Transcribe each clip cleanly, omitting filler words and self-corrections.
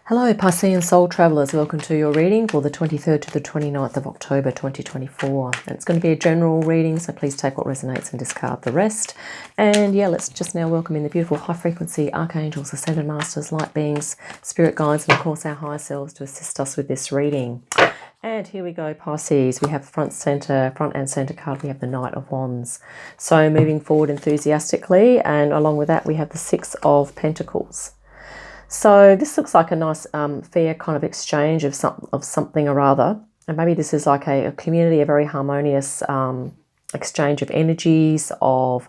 Hello Piscean Soul Travellers, welcome to your reading for the 23rd to the 29th of October 2024. And it's going to be a general reading, so please take what resonates and discard the rest. And yeah, let's just now welcome in the beautiful high frequency archangels, ascended masters, light beings, spirit guides, and of course our higher selves to assist us with this reading. And here we go, Pisces. We have front and center card. We have the Knight of Wands. So moving forward enthusiastically, and along with that we have the Six of Pentacles. So this looks like a nice fair kind of exchange of something or other. And maybe this is like a community, a very harmonious exchange of energies, of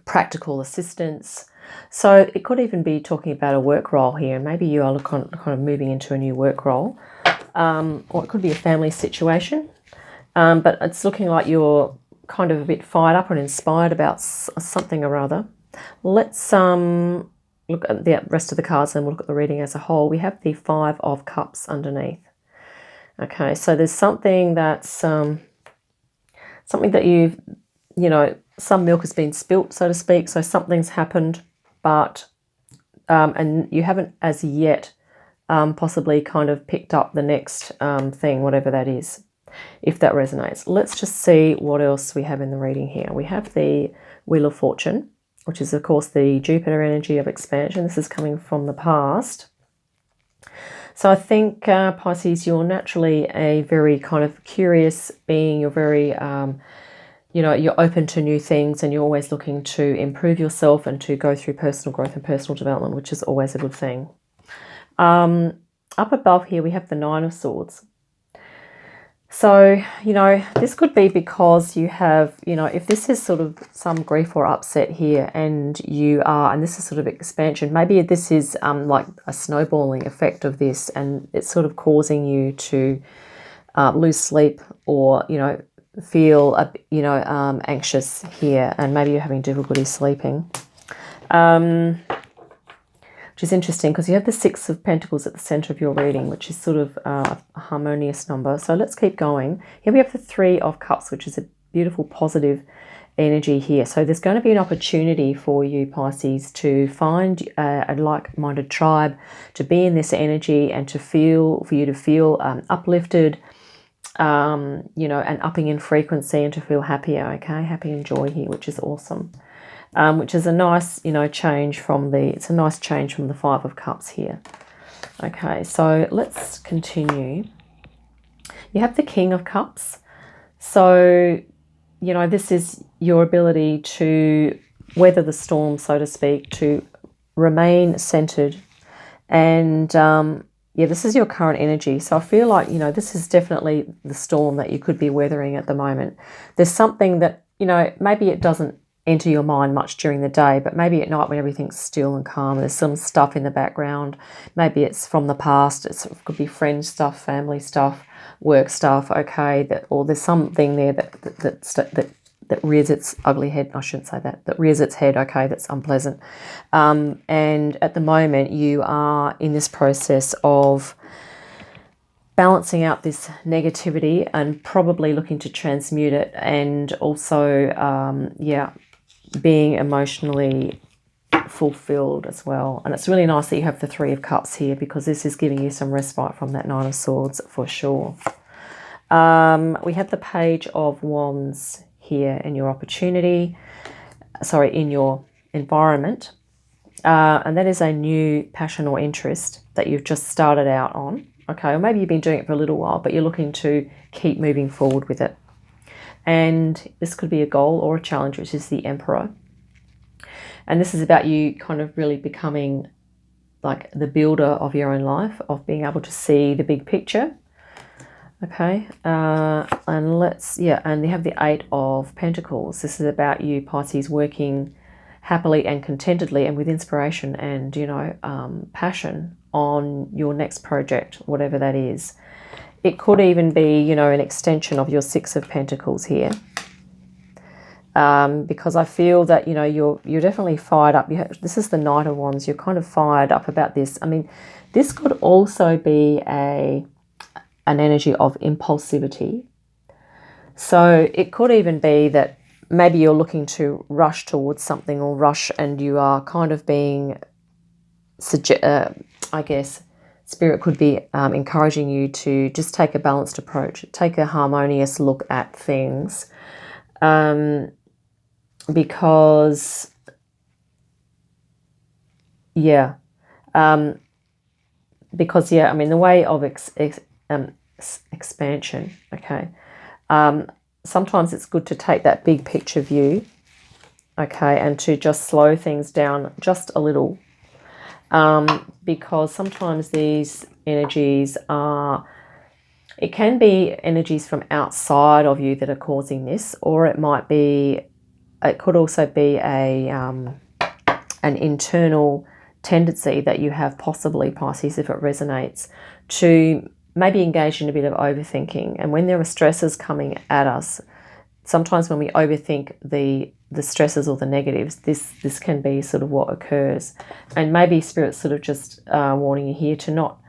practical assistance. So it could even be talking about a work role here. And maybe you are kind of moving into a new work role. Or it could be a family situation. But it's looking like you're kind of a bit fired up and inspired about something or other. Let's look at the rest of the cards and we'll look at the reading as a whole. We have the Five of Cups underneath. Okay, so there's something that's something that some milk has been spilt, so to speak. So something's happened, but and you haven't as yet possibly kind of picked up the next thing, whatever that is, if that resonates. Let's just see what else we have in the reading here. We have the Wheel of Fortune, which is, of course, the Jupiter energy of expansion. This is coming from the past. So I think, Pisces, you're naturally a very kind of curious being. You're very, you're open to new things and you're always looking to improve yourself and to go through personal growth and personal development, which is always a good thing. Up above here, we have the Nine of Swords. So, this could be because you have, if this is sort of some grief or upset here and and this is sort of expansion, maybe this is like a snowballing effect of this and it's sort of causing you to lose sleep or, feel, anxious here, and maybe you're having difficulty sleeping. Which is interesting because you have the Six of Pentacles at the center of your reading, which is sort of a harmonious number. So let's keep going. Here we have the Three of Cups, which is a beautiful positive energy here. So there's going to be an opportunity for you, Pisces, to find a like-minded tribe, to be in this energy and for you to feel uplifted, and upping in frequency and to feel happier, okay? Happy and joy here, which is awesome. Which is a nice, change from it's a nice change from the Five of Cups here. Okay, so let's continue. You have the King of Cups. So, this is your ability to weather the storm, so to speak, to remain centered. And, this is your current energy. So I feel like, this is definitely the storm that you could be weathering at the moment. There's something that, maybe it doesn't enter your mind much during the day, but maybe at night when everything's still and calm, there's some stuff in the background. Maybe it's from the past. It could be friend stuff, family stuff, work stuff. Okay, or there's something there that rears its ugly head. I shouldn't say that. That rears its head. Okay, that's unpleasant. And at the moment, you are in this process of balancing out this negativity and probably looking to transmute it, and also, being emotionally fulfilled as well. And it's really nice that you have the Three of Cups here because this is giving you some respite from that Nine of Swords for sure. We have the Page of Wands here in your opportunity, in your environment. And that is a new passion or interest that you've just started out on. Okay, or maybe you've been doing it for a little while, but you're looking to keep moving forward with it. And this could be a goal or a challenge, which is the Emperor. And this is about you kind of really becoming like the builder of your own life, of being able to see the big picture. Okay, and and they have the Eight of Pentacles. This is about you, Pisces, working happily and contentedly and with inspiration and, passion on your next project, whatever that is. It could even be, an extension of your Six of Pentacles here. Because I feel that, you're definitely fired up. This is the Knight of Wands. You're kind of fired up about this. I mean, this could also be an energy of impulsivity. So it could even be that maybe you're looking to rush towards something or rush and you are kind of being I guess, Spirit could be encouraging you to just take a balanced approach, take a harmonious look at things, because, yeah, I mean, the way of expansion, okay, sometimes it's good to take that big picture view, okay, and to just slow things down just a little, because sometimes these energies are, it can be energies from outside of you that are causing this, or it could also be an internal tendency that you have, possibly, Pisces, if it resonates, to maybe engage in a bit of overthinking. And when there are stresses coming at us, sometimes when we overthink the stresses or the negatives, this can be sort of what occurs. And maybe Spirit's sort of just warning you here to not,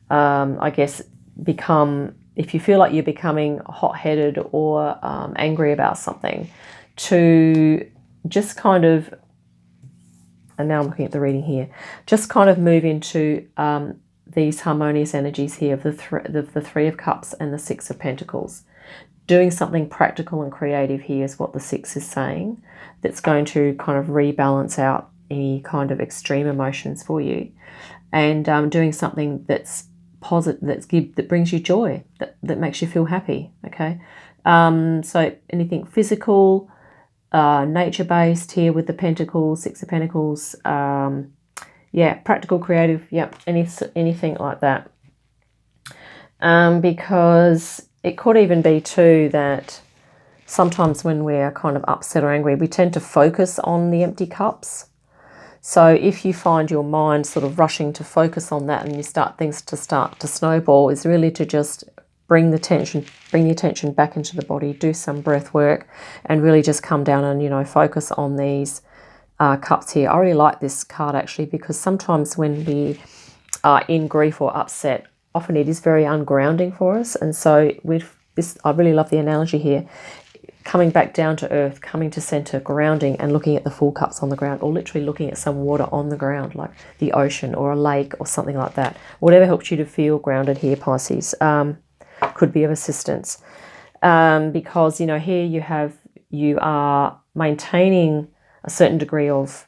I guess, become, if you feel like you're becoming hot-headed or angry about something, to just kind of, and now I'm looking at the reading here, just kind of move into these harmonious energies here of the Three of Cups and the Six of Pentacles. Doing something practical and creative here is what the Six is saying, that's going to kind of rebalance out any kind of extreme emotions for you, and doing something that's positive, that brings you joy, that makes you feel happy, okay? So anything physical, nature-based here with the Pentacles, Six of Pentacles, yeah, practical, creative, yep, anything like that. Because it could even be too that sometimes when we're kind of upset or angry, we tend to focus on the empty cups. So if you find your mind sort of rushing to focus on that, and you start to snowball, is really to just bring the attention back into the body, do some breath work, and really just come down and, you know, focus on these cups here. I really like this card actually, because sometimes when we are in grief or upset, often it is very ungrounding for us. And so with this, I really love the analogy here, coming back down to earth, coming to center, grounding, and looking at the full cups on the ground, or literally looking at some water on the ground, like the ocean or a lake or something like that. Whatever helps you to feel grounded here, Pisces, could be of assistance. Because, you know, here you are maintaining a certain degree of,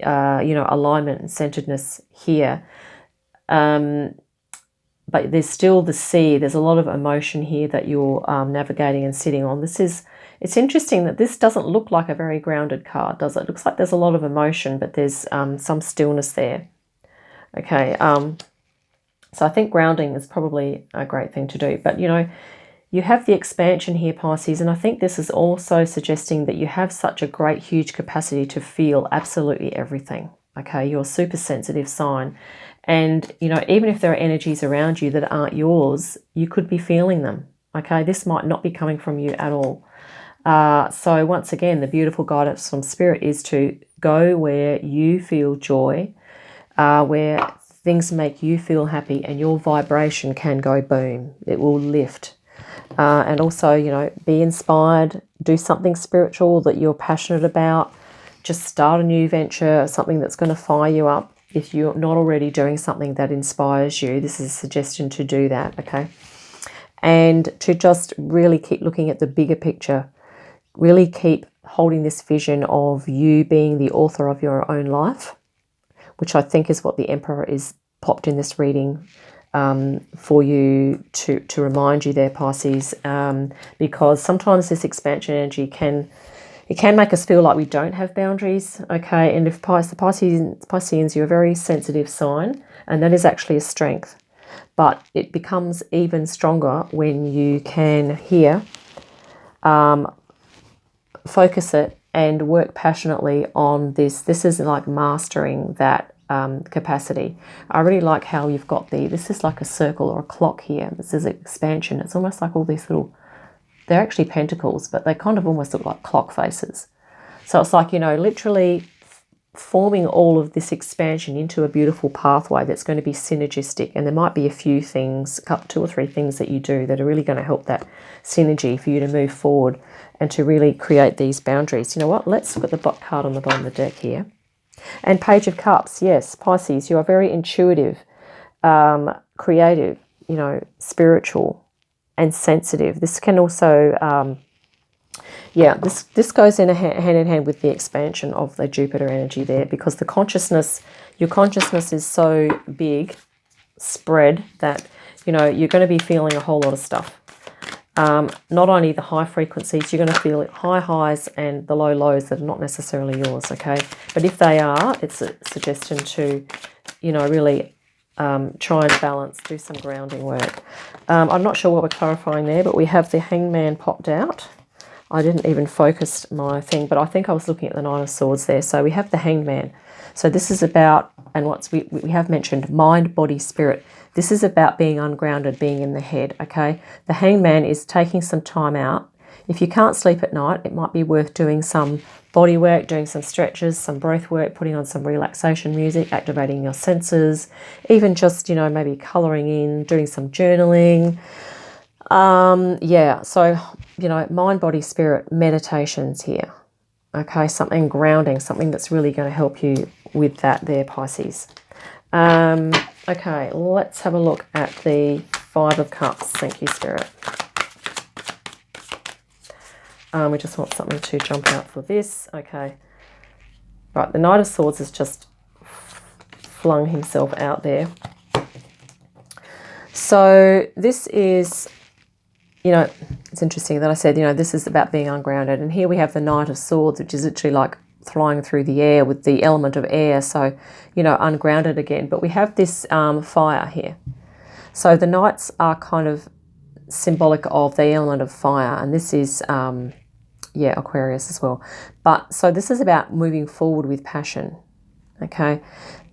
you know, alignment and centeredness here. But there's still the sea. There's a lot of emotion here that you're navigating and sitting on. It's interesting that this doesn't look like a very grounded card, does it? It looks like there's a lot of emotion, but there's some stillness there. Okay, so I think grounding is probably a great thing to do. But, you know, you have the expansion here, Pisces, and I think this is also suggesting that you have such a great, huge capacity to feel absolutely everything. Okay, you're a super sensitive sign. And, you know, even if there are energies around you that aren't yours, you could be feeling them. Okay, this might not be coming from you at all. So once again, the beautiful guidance from Spirit is to go where you feel joy, where things make you feel happy, and your vibration can go boom. It will lift. And also, you know, be inspired, do something spiritual that you're passionate about. Just start a new venture, something that's going to fire you up. If you're not already doing something that inspires you, this is a suggestion to do that, okay? And to just really keep looking at the bigger picture. Really keep holding this vision of you being the author of your own life, which I think is what the Emperor is popped in this reading for you to remind you there, Pisces, because sometimes this expansion energy can make us feel like we don't have boundaries, okay? And if Pisceans, you're a very sensitive sign, and that is actually a strength. But it becomes even stronger when you can here focus it and work passionately on this. This is like mastering that capacity. I really like how you've got this is like a circle or a clock here. This is expansion. It's almost like all these little, they're actually pentacles, but they kind of almost look like clock faces. So it's like, you know, literally forming all of this expansion into a beautiful pathway that's going to be synergistic. And there might be a few things, two or three things that you do that are really going to help that synergy for you to move forward and to really create these boundaries. You know what? Let's look at the bot card on the bottom of the deck here. And Page of Cups. Yes, Pisces, you are very intuitive. creative, you know, spiritual and sensitive. This can also, yeah, this goes in hand in hand with the expansion of the Jupiter energy there, because the consciousness, your consciousness is so big, spread, that, you know, you're going to be feeling a whole lot of stuff. Not only the high frequencies, you're going to feel high highs and the low lows that are not necessarily yours, okay? But if they are, it's a suggestion to, you know, really try and balance, do some grounding work. I'm not sure what we're clarifying there, but we have the Hangman popped out. I didn't even focus my thing, but I think I was looking at the Nine of Swords there. So we have the Hangman. So this is about, and what's we have mentioned, mind, body, spirit. This is about being ungrounded, being in the head, okay? The Hangman is taking some time out. If you can't sleep at night, it might be worth doing some body work, doing some stretches, some breath work, putting on some relaxation music, activating your senses, even just, you know, maybe colouring in, doing some journaling. Yeah, so, you know, mind, body, spirit, meditations here. Okay, something grounding, something that's really going to help you with that there, Pisces. Okay, let's have a look at the Five of Cups. Thank you, Spirit. We just want something to jump out for this. Okay. Right, the Knight of Swords has just flung himself out there. So this is, you know, it's interesting that I said, you know, this is about being ungrounded. And here we have the Knight of Swords, which is literally like flying through the air with the element of air. So, you know, ungrounded again. But we have this fire here. So the Knights are kind of symbolic of the element of fire. And this is, yeah, Aquarius as well. But so this is about moving forward with passion. Okay.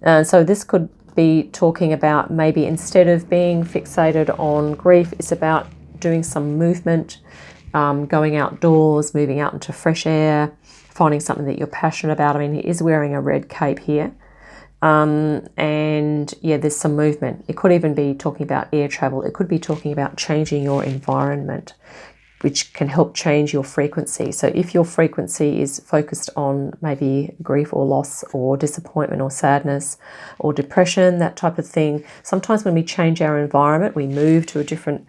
And so this could be talking about maybe instead of being fixated on grief, it's about doing some movement, going outdoors, moving out into fresh air, finding something that you're passionate about. I mean, he is wearing a red cape here. And yeah, there's some movement. It could even be talking about air travel. It could be talking about changing your environment, which can help change your frequency. So if your frequency is focused on maybe grief or loss or disappointment or sadness or depression, that type of thing, sometimes when we change our environment, we move to a different,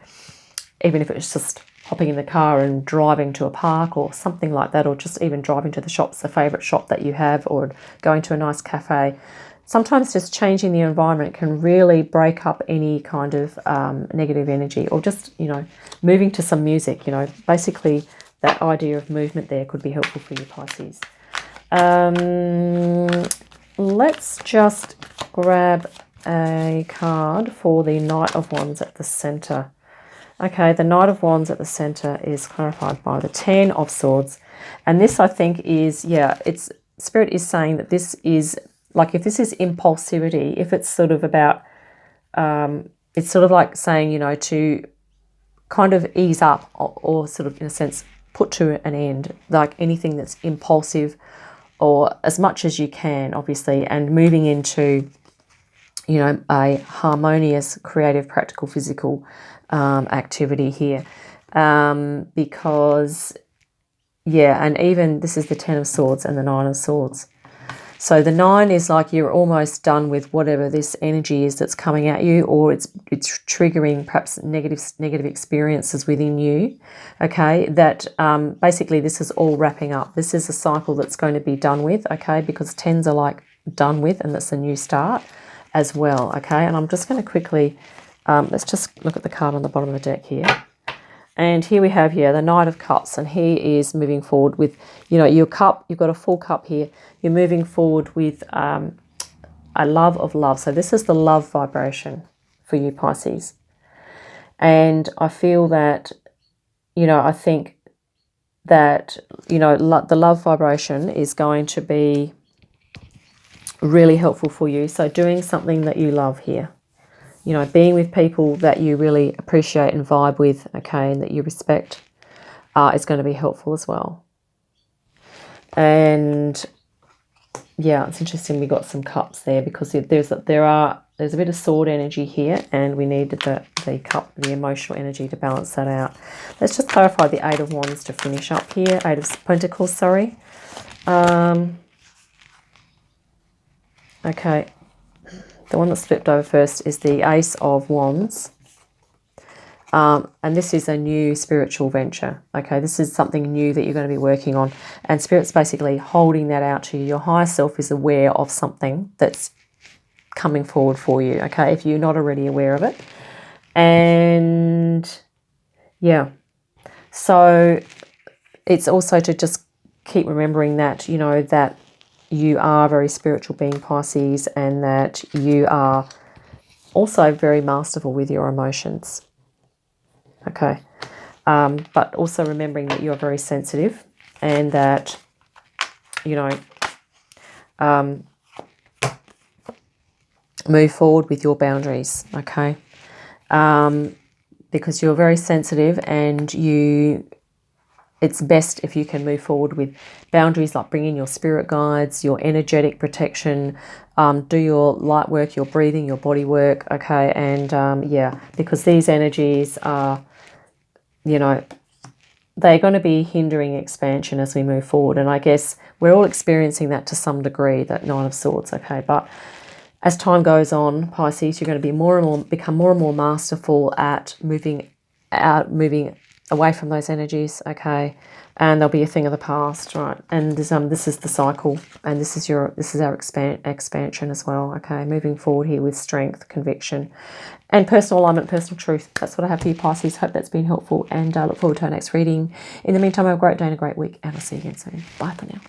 even if it's just hopping in the car and driving to a park or something like that, or just even driving to the shops, the favourite shop that you have, or going to a nice cafe. Sometimes just changing the environment can really break up any kind of negative energy, or just, you know, moving to some music, you know, basically that idea of movement there could be helpful for you, Pisces. Let's just grab a card for the Knight of Wands at the centre. Okay, the Knight of Wands at the centre is clarified by the Ten of Swords. And this, I think, is, yeah, it's, Spirit is saying that this is, like, if this is impulsivity, if it's sort of about, it's sort of like saying, you know, to kind of ease up, or sort of, in a sense, put to an end, like anything that's impulsive, or as much as you can, obviously, and moving into, you know, a harmonious, creative, practical, physical activity here. Because, yeah, and even this is the Ten of Swords and the Nine of Swords. So the 9 is like you're almost done with whatever this energy is that's coming at you, or it's triggering perhaps negative experiences within you. Okay, that basically this is all wrapping up. This is a cycle that's going to be done with, okay, because 10s are like done with, and that's a new start as well, okay. And I'm just going to quickly, let's just look at the card on the bottom of the deck here. And here we have here the Knight of Cups, and he is moving forward with, you know, your cup, you've got a full cup here. You're moving forward with a love of love. So this is the love vibration for you, Pisces. And I feel that, you know, I think that, you know, the love vibration is going to be really helpful for you. So doing something that you love here. You know, being with people that you really appreciate and vibe with, okay, and that you respect, is going to be helpful as well. And yeah, it's interesting we got some cups there, because there's a bit of sword energy here, and we need the cup, the emotional energy, to balance that out. Let's just clarify the Eight of Wands to finish up here. Eight of Pentacles, sorry. Okay. The one that's flipped over first is the Ace of Wands. And this is a new spiritual venture. Okay, this is something new that you're going to be working on. And Spirit's basically holding that out to you. Your higher self is aware of something that's coming forward for you. Okay, if you're not already aware of it. And yeah, so it's also to just keep remembering that, you know, that you are a very spiritual being, Pisces, and that you are also very masterful with your emotions. Okay, but also remembering that you're very sensitive and that, you know, move forward with your boundaries, okay? Because you're very sensitive and it's best if you can move forward with boundaries, like bring in your spirit guides, your energetic protection, do your light work, your breathing, your body work, okay? And yeah, because these energies are, you know, they're going to be hindering expansion as we move forward. And I guess we're all experiencing that to some degree, that Nine of Swords, okay? But as time goes on, Pisces, you're going to be become more and more masterful at moving away from those energies, okay? And they'll be a thing of the past, right? And this is the cycle, and this is our expansion as well, okay? Moving forward here with strength, conviction, and personal alignment, personal truth. That's what I have for you, Pisces. Hope that's been helpful, and I look forward to our next reading. In the meantime, have a great day and a great week, and I'll see you again soon. Bye for now.